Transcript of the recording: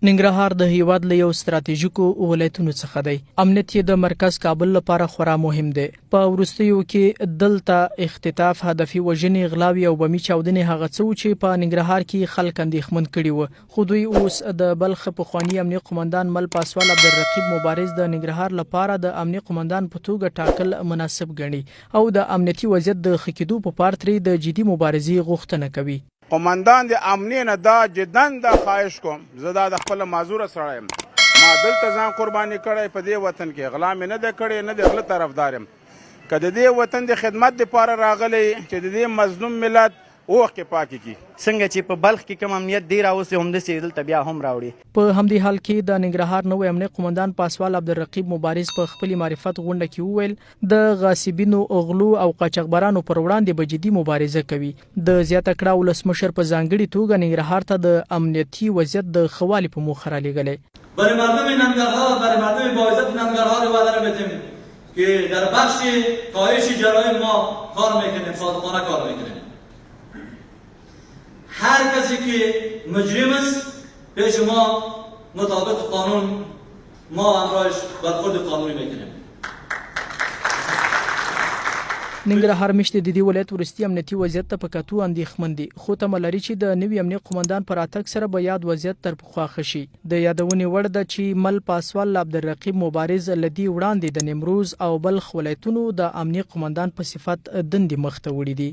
ننګرهار د هیواد له یو ستراتیژیکو ولایتونو څخه دی. امنیت د مرکز کابل لپاره خورا مهم دی. په وروستیو کې دلته اختطاف، هدفي وژنې، غلاوې او بمي چاودنې هغه څه چې په ننګرهار کې خلک اندېښمن کړي وو، خو دوی اوس د بلخ پخواني امنیه قوماندان مل پاسوال عبدالرقیب مبارز د ننګرهار لپاره د امنیه قوماندان په توګه ټاکل مناسب ګڼي او د امنیتي وضعیت د ښه کېدو په پار ترې د جدي مبارزې غوښتنه کوي. قوماندان د امنیه نه دا جدن د خواهش کوم، زه دا د خپل معذوره سړی یم، ما دلته ځان قرباني کړی، په دې وطن کې غلا مې نه ده کړې، نه د غله طرفدار یم. که د دې وطن د خدمت دپاره راغلی چې د دې مظلوم ملت اوښکې پاکې کړي، څنګه چې په بلخ کې کوم امنیت دی راوستي همداسې دلته بیا هم راوړي. په همدې حال کې د ننګرهار نوی امنیه قوماندان پاسوال عبدالرقیب مبارز په خپل معرفت غونډه کې وویل د غاصبینو، غلو او قاچاقبرانو پر وړاندې به جدي مبارزه کوي. د زیاته کړه ولسمشر په ځانګړي توګه ننګرهار ته د امنیتي وضعیت د ښه والي په موخه رالیږلی. برای مردم ننګرهار، برای مردم باعزت ننګرهار وعده میدیم که در بخش کاهش جرایم ما کار میکنیم، صادقانه کار میکنیم. هر کسی که مجرم است پیش ما مطابق قانون ما همراهش برخورد قانونی میکنیم. ننګرهار مشت د دې ولایت وروستي امنیتي وضعیت ته په کتو اندېښمن دي، خو تمه لري چې د نوي امنیه قوماندان پر راتګ سره به یاد وضعیت تر پخوا ښه شي. د یادونې وړ ده چې مل پاسوال عبدالرقیب مبارز له دې وړاندې د نیمروز او بلخ ولایتونو د امنیه قوماندان په صفت دندې مخته وړي دي.